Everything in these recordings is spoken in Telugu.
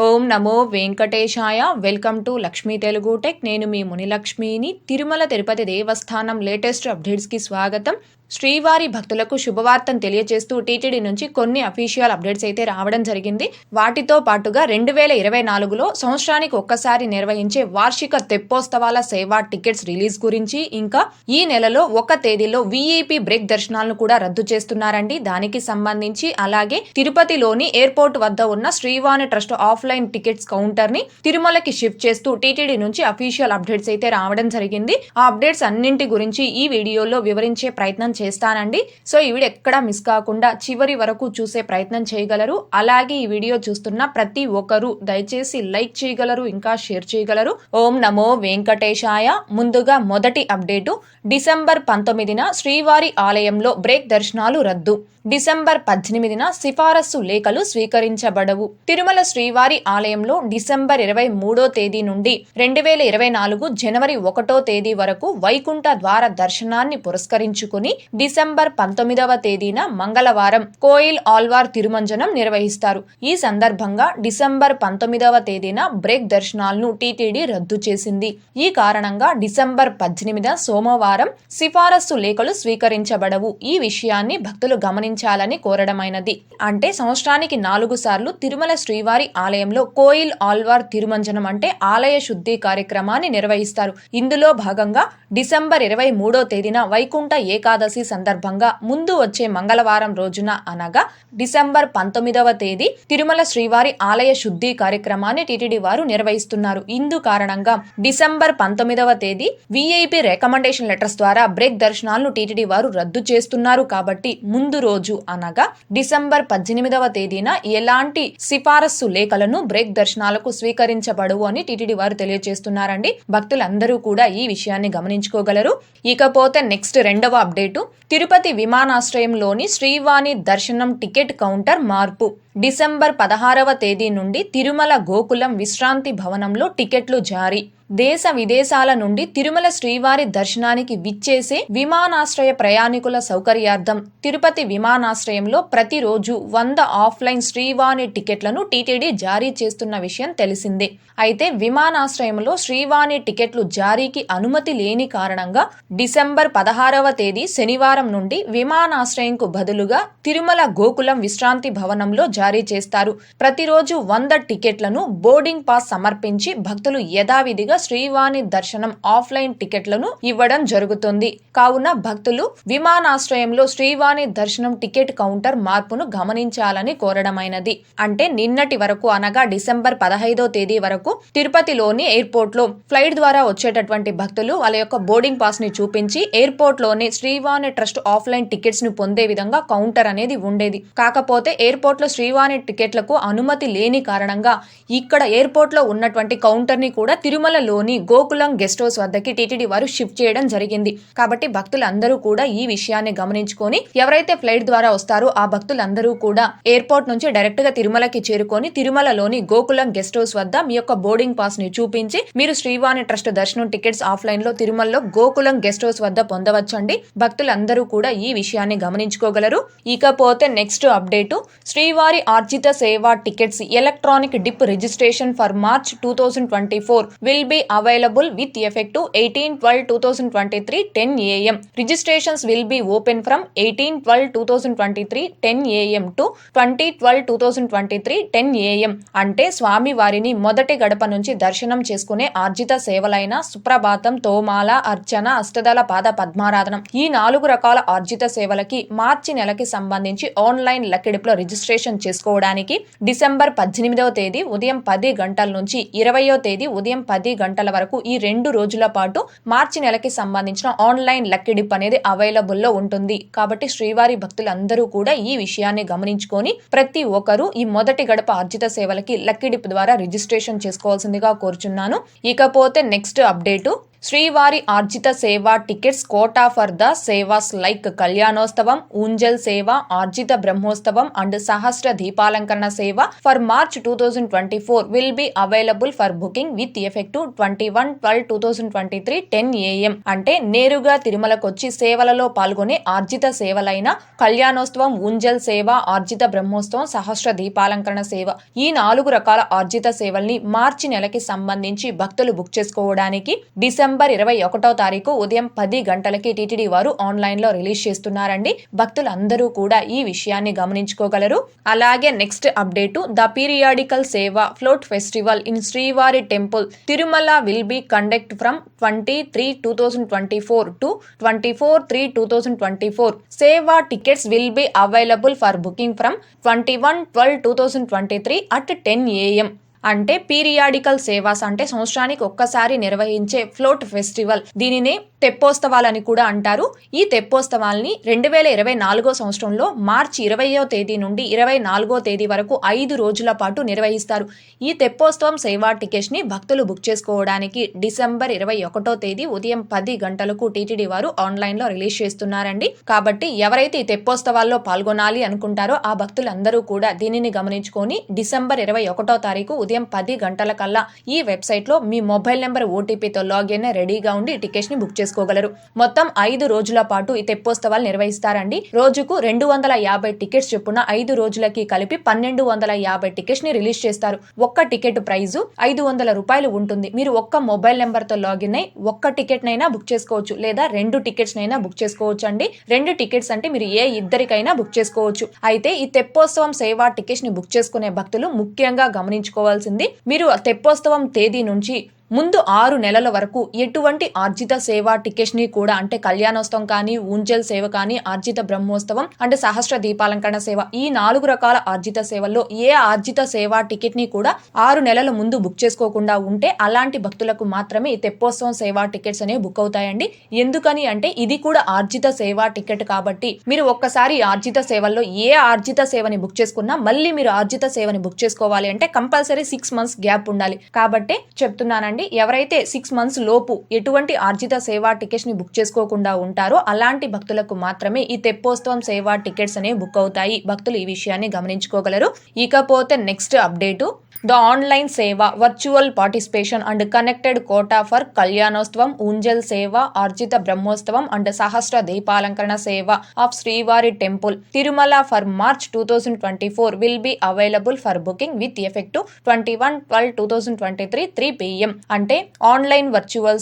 Om Namo Venkatesaya. Welcome to Lakshmi Telugu tech. నేను మీ మునిలక్ష్మిని. తిరుమల తిరుపతి దేవస్థానం లేటెస్ట్ అప్డేట్స్కి స్వాగతం. శ్రీవారి భక్తులకు శుభవార్తను తెలియజేస్తూ టీటీడీ నుంచి కొన్ని అఫీషియల్ అప్డేట్స్ అయితే రావడం జరిగింది. వాటితో పాటుగా 2024లో సంవత్సరానికి ఒక్కసారి నిర్వహించే వార్షిక తెప్పోత్సవాల సేవా టికెట్స్ రిలీజ్ గురించి, ఇంకా ఈ నెలలో ఒక తేదీలో వీఐపీ బ్రేక్ దర్శనాలను కూడా రద్దు చేస్తున్నారండి. దానికి సంబంధించి అలాగే తిరుపతిలోని ఎయిర్పోర్ట్ వద్ద ఉన్న Srivani trust offline tickets counter ని తిరుమలకి షిఫ్ట్ చేస్తూ టీటీడీ నుంచి అఫీషియల్ అప్డేట్స్ అయితే రావడం జరిగింది. ఆ అప్డేట్స్ అన్నింటి గురించి ఈ వీడియోలో వివరించే ప్రయత్నం చేస్తానండి. సో ఈ వీడియో ఎక్కడా మిస్ కాకుండా చివరి వరకు చూసే ప్రయత్నం చేయగలరు. అలాగే ఈ వీడియో చూస్తున్న ప్రతి ఒక్కరూ దయచేసి లైక్ చేయగలరు, ఇంకా షేర్ చేయగలరు. ఓం నమో వెంకటేశాయ. ముందుగా మొదటి అప్డేటు, డిసెంబర్ 19న శ్రీవారి ఆలయంలో బ్రేక్ దర్శనాలు రద్దు. డిసెంబర్ 18న సిఫారసు లేఖలు స్వీకరించబడవు. తిరుమల శ్రీవారి ఆలయంలో డిసెంబర్ 23వ తేదీ నుండి 2024 జనవరి 1వ తేదీ వరకు వైకుంఠ ద్వార దర్శనాన్ని పురస్కరించుకుని డిసెంబర్ 19వ తేదీన మంగళవారం కోయిల్ ఆల్వార్ తిరుమంజనం నిర్వహిస్తారు. ఈ సందర్భంగా డిసెంబర్ 19వ తేదీన బ్రేక్ దర్శనాలను టీటీడీ రద్దు చేసింది. ఈ కారణంగా డిసెంబర్ 18 సోమవారం సిఫారసు లేఖలు స్వీకరించబడవు. ఈ విషయాన్ని భక్తులు గమనించాలని కోరడమైనది. అంటే సంవత్సరానికి 4 సార్లు తిరుమల శ్రీవారి ఆలయంలో కోయిల్ ఆల్వార్ తిరుమంజనం అంటే ఆలయ శుద్ధి కార్యక్రమాన్ని నిర్వహిస్తారు. ఇందులో భాగంగా డిసెంబర్ 23వ తేదీన వైకుంఠ ఏకాదశి సందర్భంగా ముందు వచ్చే మంగళవారం రోజున అనగా డిసెంబర్ 19వ తేదీ తిరుమల శ్రీవారి ఆలయ శుద్ధి కార్యక్రమాన్ని టీటీడీ వారు నిర్వహిస్తున్నారు. ఇందు కారణంగా డిసెంబర్ 19వ తేదీ వీఐపీ రికమెండేషన్ లెటర్స్ ద్వారా బ్రేక్ దర్శనాలను టీటీడీ వారు రద్దు చేస్తున్నారు. కాబట్టి ముందు రోజు అనగా డిసెంబర్ 18వ తేదీన ఎలాంటి సిఫారసు లేఖలను బ్రేక్ దర్శనాలకు స్వీకరించబడవు అని టీటీడీ వారు తెలియజేస్తున్నారండి. భక్తులందరూ కూడా ఈ విషయాన్ని గమనించుకోగలరు. ఇకపోతే నెక్స్ట్ రెండవ అప్డేటు, తిరుపతి విమానాశ్రయంలోని శ్రీవాణి దర్శనం టికెట్ కౌంటర్ మార్పు. డిసెంబర్ 16వ తేదీ నుండి తిరుమల గోకులం విశ్రాంతి భవనంలో టికెట్లు జారీ. దేశ విదేశాల నుండి తిరుమల శ్రీవారి దర్శనానికి విచ్చేసే విమానాశ్రయ ప్రయాణికుల సౌకర్యార్థం తిరుపతి విమానాశ్రయంలో ప్రతిరోజు 100 ఆఫ్లైన్ శ్రీవాణి టికెట్లను టీటీడీ జారీ చేస్తున్న విషయం తెలిసిందే. అయితే విమానాశ్రయంలో శ్రీవాణి టికెట్లు జారీకి అనుమతి లేని కారణంగా డిసెంబర్ 16వ తేదీ శనివారం నుండి విమానాశ్రయంకు బదులుగా తిరుమల గోకులం విశ్రాంతి భవనంలో జారీ చేస్తారు. ప్రతిరోజు 100 టికెట్లను బోర్డింగ్ పాస్ సమర్పించి భక్తులు యథావిధిగా శ్రీవాణి దర్శనం ఆఫ్లైన్ టికెట్లను ఇవ్వడం జరుగుతుంది. కావున భక్తులు విమానాశ్రయంలో శ్రీవాణి దర్శనం టికెట్ కౌంటర్ మార్పును గమనించాలని కోరడమైనది. అంటే నిన్నటి వరకు అనగా డిసెంబర్ 15వ తేదీ వరకు తిరుపతిలోని ఎయిర్పోర్ట్ లో ఫ్లైట్ ద్వారా వచ్చేటటువంటి భక్తులు వాళ్ళ యొక్క బోర్డింగ్ పాస్ ని చూపించి ఎయిర్పోర్ట్ లోనే శ్రీవాణి ట్రస్ట్ ఆఫ్లైన్ టికెట్స్ ను పొందే విధంగా కౌంటర్ అనేది ఉండేది. కాకపోతే ఎయిర్పోర్ట్ లో శ్రీవాణి టికెట్లకు అనుమతి లేని కారణంగా ఇక్కడ ఎయిర్పోర్ట్ లో ఉన్నటువంటి కౌంటర్ ని కూడా తిరుమల లోని గోకులం గెస్ట్ హౌస్ వద్దకి టీటీడీ వారు షిఫ్ట్ చేయడం జరిగింది. కాబట్టి భక్తులందరూ కూడా ఈ విషయాన్ని గమనించుకొని ఎవరైతే ఫ్లైట్ ద్వారా వస్తారో ఆ భక్తులందరూ కూడా ఎయిర్పోర్ట్ నుంచి డైరెక్ట్ గా తిరుమలకి చేరుకొని తిరుమలలోని గోకులం గెస్ట్ హౌస్ వద్ద మీ యొక్క బోర్డింగ్ పాస్ ని చూపించి మీరు Srivani trust darshanam tickets offline లో తిరుమలలో గోకులం గెస్ట్ హౌస్ వద్ద పొందవచ్చండి. భక్తులందరూ కూడా ఈ విషయాన్ని గమనించుకోగలరు. ఇకపోతే నెక్స్ట్ అప్డేటు, శ్రీవారి ఆర్జిత సేవా tickets electronic dip registration for March 2024 will be available with effect to 18/12/2023 10 AM. Registrations will be open from 18/12/2023 10 AM to 20/12/2023 10 AM. అంటే స్వామి వారిని మొదటి గడప నుంచి దర్శనం చేసుకునే ఆర్జిత సేవలైన సుప్రభాతం, తోమాల, అర్చన, అష్టదళ పాద పద్మారాధనం ఈ 4 రకాల ఆర్జిత సేవలకి మార్చి నెలకి సంబంధించి ఆన్లైన్ లక్కిడిపులో రిజిస్ట్రేషన్ చేసుకోవడానికి డిసెంబర్ 18వ తేదీ ఉదయం 10 గంటల నుంచి 20వ తేదీ ఉదయం 10 గంటల వరకు ఈ 2 రోజుల పాటు మార్చి నెలకి సంబంధించిన ఆన్లైన్ లక్కీ డిప్ అనేది అవైలబుల్ లో ఉంటుంది. కాబట్టి శ్రీవారి భక్తులందరూ కూడా ఈ విషయాన్ని గమనించుకొని ప్రతి ఒక్కరూ ఈ మొదటి గడప ఆర్జిత సేవలకి లక్కీ డిప్ ద్వారా రిజిస్ట్రేషన్ చేసుకోవాల్సిందిగా కోరుచున్నాను. ఇకపోతే next update, Srivari Arjitha Seva tickets quota for the sevas like Kalyanotsavam, Unjal Seva, Arjitha Brahmotsavam and Sahasra Deepalankarana Seva for March 2024 will be available for booking with effective 21/12/2023 10 AM. అంటే నేరుగా తిరుమలకొచ్చి సేవలలో పాల్గొనే ఆర్జిత సేవలైన కళ్యాణోత్సవం, ఊంజల్ సేవ, ఆర్జిత బ్రహ్మోత్సవం, సహస్ర దీపాలంకరణ సేవ ఈ 4 రకాల ఆర్జిత సేవల్ని మార్చి నెలకి సంబంధించి భక్తులు బుక్ చేసుకోవడానికి డిసెంబర్ 21వ తారీఖు ఉదయం 10 గంటలకి టీటీడీ వారు ఆన్లైన్ లో రిలీజ్ చేస్తున్నారండి. భక్తులందరూ కూడా ఈ విషయాన్ని గమనించుకోగలరు. అలాగే నెక్స్ట్ అప్డేటు ద పీరియాడికల్ సేవ ఫ్లోట్ ఫెస్టివల్ ఇన్ శ్రీవారి temple Tirumala will be conduct from 23/2024 to 24/3/2024. సేవా tickets will be available for booking from 21/12/2023 at 10 AM. అంటే పీరియాడికల్ సేవాస్ అంటే సంవత్సరానికి ఒక్కసారి నిర్వహించే ఫ్లోట్ ఫెస్టివల్. దీనినే తెప్పోత్సవాలని కూడా అంటారు. ఈ తెప్పోత్సవాల్ని 2024 సంవత్సరంలో మార్చి 20వ తేదీ నుండి 24వ తేదీ వరకు 5 రోజుల పాటు నిర్వహిస్తారు. ఈ తెప్పోత్సవం సేవా టికెట్స్ ని భక్తులు బుక్ చేసుకోవడానికి డిసెంబర్ 21వ తేదీ ఉదయం 10 గంటలకు టీటీడీ వారు ఆన్లైన్ లో రిలీజ్ చేస్తున్నారండి. కాబట్టి ఎవరైతే ఈ తెప్పోత్సవాల్లో పాల్గొనాలి అనుకుంటారో ఆ భక్తులందరూ కూడా దీనిని గమనించుకొని డిసెంబర్ 21వ తారీఖు ఉదయం 10 గంటల కల్లా ఈ వెబ్సైట్ లో మీ మొబైల్ నెంబర్ ఓటీపీతో లాగిన్ రెడీగా ఉండి టికెట్స్ ని బుక్ చేసుకోగలరు. మొత్తం 5 రోజుల పాటు ఈ తెప్పోత్సవాలు నిర్వహిస్తారండి. రోజుకు 250 టికెట్స్ చొప్పున 5 రోజులకి కలిపి 1250 టికెట్స్ ని రిలీజ్ చేస్తారు. ఒక్క టికెట్ ప్రైజు 500 రూపాయలు ఉంటుంది. మీరు ఒక్క మొబైల్ నెంబర్ తో లాగిన్ అయి ఒక్క టికెట్ నైనా బుక్ చేసుకోవచ్చు, లేదా 2 టికెట్స్ నైనా బుక్ చేసుకోవచ్చు అండి. 2 టికెట్స్ అంటే మీరు ఇద్దరికైనా బుక్ చేసుకోవచ్చు. అయితే ఈ తెప్పోత్సవం సేవా టికెట్స్ ని బుక్ చేసుకునే భక్తులు ముఖ్యంగా గమనించుకోవాల్సింది, మీరు తెప్పోత్సవం తేదీ నుంచి ముందు 6 నెలల వరకు ఎటువంటి ఆర్జిత సేవా టికెట్స్ ని కూడా అంటే కళ్యాణోత్సవం కానీ, ఊంజల్ సేవ కానీ, ఆర్జిత బ్రహ్మోత్సవం అంటే సహస్ర దీపాలంకరణ సేవ ఈ 4 రకాల ఆర్జిత సేవల్లో ఏ ఆర్జిత సేవా టికెట్ ని కూడా 6 నెలల ముందు బుక్ చేసుకోకుండా ఉంటే అలాంటి భక్తులకు మాత్రమే ఈ తెప్పోత్సవం సేవా టికెట్స్ అనేవి బుక్ అవుతాయండి. ఎందుకని అంటే ఇది కూడా ఆర్జిత సేవా టికెట్ కాబట్టి మీరు ఒక్కసారి ఆర్జిత సేవల్లో ఏ ఆర్జిత సేవని బుక్ చేసుకున్నా మళ్ళీ మీరు ఆర్జిత సేవని బుక్ చేసుకోవాలి అంటే కంపల్సరీ 6 months గ్యాప్ ఉండాలి. కాబట్టి చెప్తున్నానండి, ఎవరైతే 6 months లోపు ఎటువంటి ఆర్జిత సేవా టికెట్స్ ని బుక్ చేసుకోకుండా ఉంటారో అలాంటి భక్తులకు మాత్రమే ఈ తెప్పోత్సవం సేవా టికెట్స్ అనేవి బుక్ అవుతాయి. భక్తులు ఈ విషయాన్ని గమనించుకోగలరు. ఇకపోతే next update the online seva virtual participation and connected quota for Kalyanotsavam, Unjal Seva, Arjitha Brahmotsavam and Sahasra Deepalankarana సేవ ఆఫ్ శ్రీవారి temple Tirumala for March 2024 will be available for booking with effective 21/12/2023 3 PM. అంటే ఆన్లైన్ వర్చువల్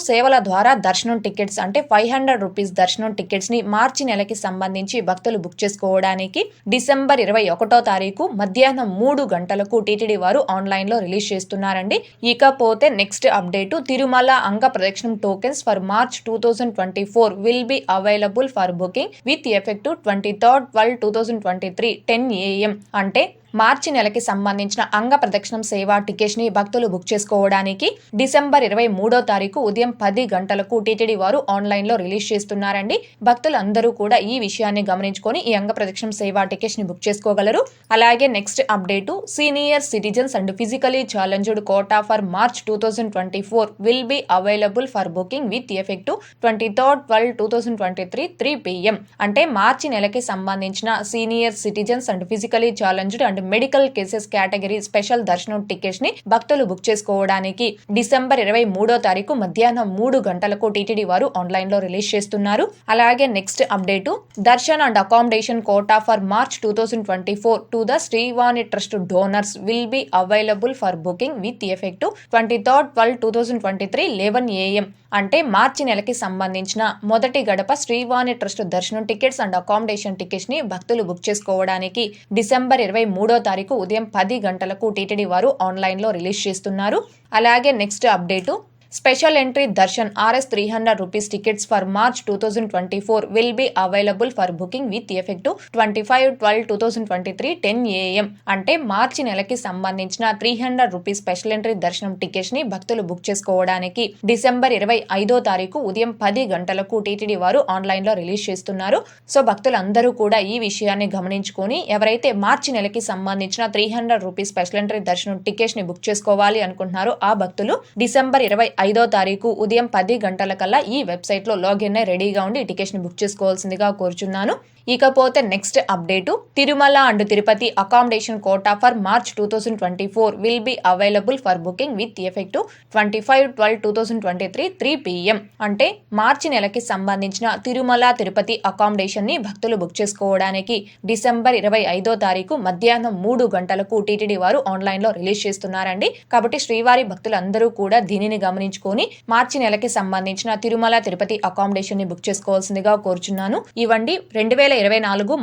సేవల ద్వారా దర్శనం టికెట్స్ అంటే 500 రూపీస్ దర్శనం టికెట్స్ ని మార్చి నెలకి సంబంధించి భక్తులు బుక్ చేసుకోవడానికి డిసెంబర్ 21వ తారీఖు మధ్యాహ్నం 3 గంటలకు టీటీడీ వారు ఆన్లైన్ లో రిలీజ్ చేస్తున్నారండి. ఇకపోతే నెక్స్ట్ అప్డేటు తిరుమల అంగ ప్రదక్షిణం tokens for March 2024 will be available for booking with effective 23/12/2023 10 AM. అంటే మార్చి నెలకి సంబంధించిన అంగ ప్రదక్షిణం సేవా టికెట్స్ ని భక్తులు బుక్ చేసుకోవడానికి డిసెంబర్ 23వ తారీఖు ఉదయం 10 గంటలకు టీటీడీ వారు ఆన్లైన్ లో రిలీజ్ చేస్తున్నారండి. భక్తులందరూ కూడా ఈ విషయాన్ని గమనించుకొని ఈ అంగ ప్రదక్షిణం సేవా టికెట్స్ ని బుక్ చేసుకోగలరు. అలాగే next update senior citizens and physically challenged quota for March 2024 will be available for booking with effective 23/12/2023 3 PM. అంటే మార్చి నెలకి సంబంధించిన senior citizens and physically challenged and medical cases category special darshanam tickets ని భక్తులు బుక్ చేసుకోవడానికి డిసెంబర్ 23వ తారీఖు మధ్యాహ్నం 3 గంటలకు టీటీడీ వారు ఆన్లైన్ లో రిలీజ్ చేస్తున్నారు. అలాగే next update darshan and accommodation quota for March 2024 to the Srivani trust donors will be available for booking with effective 23/12/2023 11 AM. అంటే మార్చి నెలకి సంబంధించిన మొదటి గడప Srivani trust darshanam tickets and accommodation tickets ని భక్తులు బుక్ చేసుకోవడానికి డిసెంబర్ 23వ తారీఖు ఉదయం 10 గంటలకు టీటీడీ వారు ఆన్లైన్ లో రిలీజ్ చేస్తున్నారు. అలాగే next update special entry Darshan RS 300 rupees tickets for March 2024 will be available for booking with effective 25/12/2023 10 AM. అంటే మార్చి నెలకి సంబంధించిన 300 రూపీస్ స్పెషల్ ఎంట్రీ దర్శనం టికెట్స్ ని భక్తులు బుక్ చేసుకోవడానికి డిసెంబర్ 25వ తారీఖు ఉదయం 10 గంటలకు టీటీడీ వారు ఆన్లైన్ లో రిలీజ్ చేస్తున్నారు. సో భక్తులందరూ కూడా ఈ విషయాన్ని గమనించుకొని ఎవరైతే మార్చి నెలకి సంబంధించిన 300 రూపీస్ స్పెషల్ ఎంట్రీ దర్శనం టికెట్స్ ని బుక్ చేసుకోవాలి అనుకుంటున్నారో ఆ భక్తులు డిసెంబర్ 5వ తారీఖు ఉదయం 10 గంటలకల్లా ఈ వెబ్సైట్లో లాగిన్ అయి రెడీగా ఉండి ఈ టికెట్స్ని బుక్ చేసుకోవాల్సిందిగా కోరుచున్నాను. ఇకపోతే next update, Tirumala and Tirupati accommodation quota for March 2024 will be available for booking with effective 25/12/2023 3 PM. అంటే మార్చి నెలకి సంబంధించిన తిరుమల తిరుపతి అకామిడేషన్ ని భక్తులు బుక్ చేసుకోవడానికి డిసెంబర్ 25వ తారీఖు మధ్యాహ్నం 3 గంటలకు టీటీడీ వారు ఆన్లైన్ లో రిలీజ్ చేస్తున్నారండి. కాబట్టి శ్రీవారి భక్తులందరూ కూడా దీనిని గమనించుకొని మార్చి నెలకి సంబంధించిన తిరుమల తిరుపతి అకామిడేషన్ ని బుక్ చేసుకోవాల్సిందిగా కోరుచున్నాను. ఇవ్వండి 2024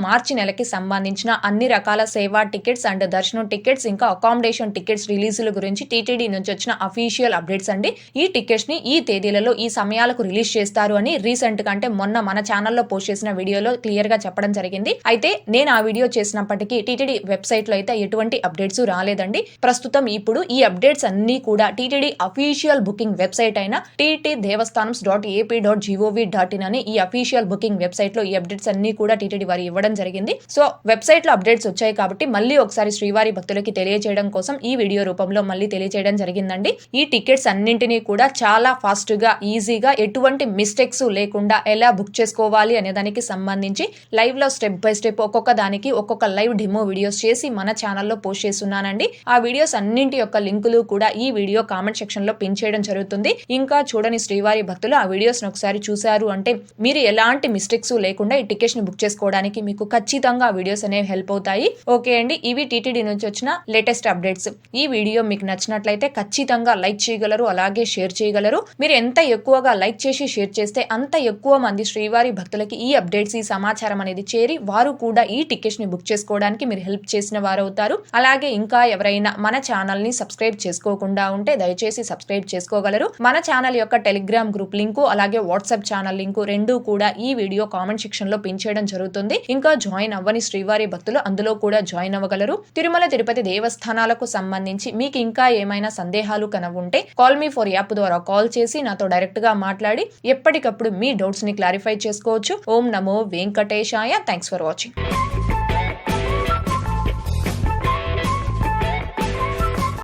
మార్చి నెలకి సంబంధించిన అన్ని రకాల సేవా టికెట్స్ అండ్ దర్శనం టికెట్స్ ఇంకా అకామిడేషన్ టికెట్స్ రిలీజుల గురించి టీటీడీ నుంచి వచ్చిన అఫీషియల్ అప్డేట్స్ అండి. ఈ టికెట్స్ ని ఈ తేదీలలో ఈ సమయాలకు రిలీజ్ చేస్తారు అని రీసెంట్ గా అంటే మొన్న మన ఛానల్లో పోస్ట్ చేసిన వీడియోలో క్లియర్ గా చెప్పడం జరిగింది. అయితే నేను ఆ వీడియో చేసినప్పటికీ టీటీడీ వెబ్సైట్ లో అయితే ఎటువంటి అప్డేట్స్ రాలేదండి. ప్రస్తుతం ఇప్పుడు ఈ అప్డేట్స్ అన్ని కూడా టీటీడీ అఫీషియల్ బుకింగ్ వెబ్సైట్ అయిన ttdevastanams.ap.gov.in అని ఈ అఫీషియల్ బుకింగ్ వెబ్సైట్ లో ఈ అప్డేట్స్ అన్ని కూడా టీటీడీ వారు ఇవ్వడం జరిగింది. సో వెబ్సైట్ లో అప్డేట్స్ వచ్చాయి కాబట్టి మళ్ళీ ఒకసారి శ్రీవారి భక్తులకి తెలియజేయడం కోసం ఈ వీడియో రూపంలో మళ్ళీ తెలియజేయడం జరిగిందండి. ఈ టికెట్స్ అన్నింటినీ కూడా చాలా ఫాస్ట్ గా ఈజీగా ఎటువంటి మిస్టేక్స్ లేకుండా ఎలా బుక్ చేసుకోవాలి అనే దానికి సంబంధించి లైవ్ లో స్టెప్ బై స్టెప్ ఒక్కొక్క దానికి ఒక్కొక్క లైవ్ డెమో వీడియోస్ చేసి మన ఛానల్లో పోస్ట్ చేస్తున్నానండి. ఆ వీడియోస్ అన్నింటి యొక్క లింకులు కూడా ఈ వీడియో కామెంట్ సెక్షన్ లో పిన్ చేయడం జరుగుతుంది. ఇంకా చూడని శ్రీవారి భక్తులు ఆ వీడియోస్ ఒకసారి చూసారు అంటే మీరు ఎలాంటి మిస్టేక్స్ లేకుండా ఈ టికెట్స్ ని బుక్ చేసుకోవడానికి మీకు ఖచ్చితంగా వీడియోస్ అనేవి హెల్ప్ అవుతాయి. ఓకే అండి, ఇవి టీటీడీ నుంచి వచ్చిన లేటెస్ట్ అప్డేట్స్. ఈ వీడియో మీకు నచ్చినట్లయితే ఖచ్చితంగా లైక్ చేయగలరు, అలాగే షేర్ చేయగలరు. మీరు ఎంత ఎక్కువగా లైక్ చేసి షేర్ చేస్తే అంత ఎక్కువ మంది శ్రీవారి భక్తులకి ఈ అప్డేట్స్ ఈ సమాచారం అనేది చేరి వారు కూడా ఈ టికెట్స్ ని బుక్ చేసుకోవడానికి మీరు హెల్ప్ చేసిన వారు అవుతారు. అలాగే ఇంకా ఎవరైనా మన ఛానల్ ని సబ్స్క్రైబ్ చేసుకోకుండా ఉంటే దయచేసి సబ్స్క్రైబ్ చేసుకోగలరు. మన ఛానల్ యొక్క టెలిగ్రామ్ గ్రూప్ లింకు అలాగే వాట్సాప్ ఛానల్ లింకు రెండు కూడా ఈ వీడియో కామెంట్ సెక్షన్ లో పిన్ చేయడం జరుగుతుంది. ఇంకా జాయిన్ అవ్వని శ్రీవారి భక్తులు అందులో కూడా జాయిన్ అవ్వగలరు. తిరుమల తిరుపతి దేవస్థానాలకు సంబంధించి మీకు ఇంకా ఏమైనా సందేహాలు కనుంటే కాల్ మీ ఫర్ యాప్ ద్వారా కాల్ చేసి నాతో డైరెక్ట్ గా మాట్లాడి ఎప్పటికప్పుడు మీ డౌట్స్ ని క్లారిఫై చేసుకోవచ్చు. ఓం నమో వెంకటేశాయ. Thanks for watching.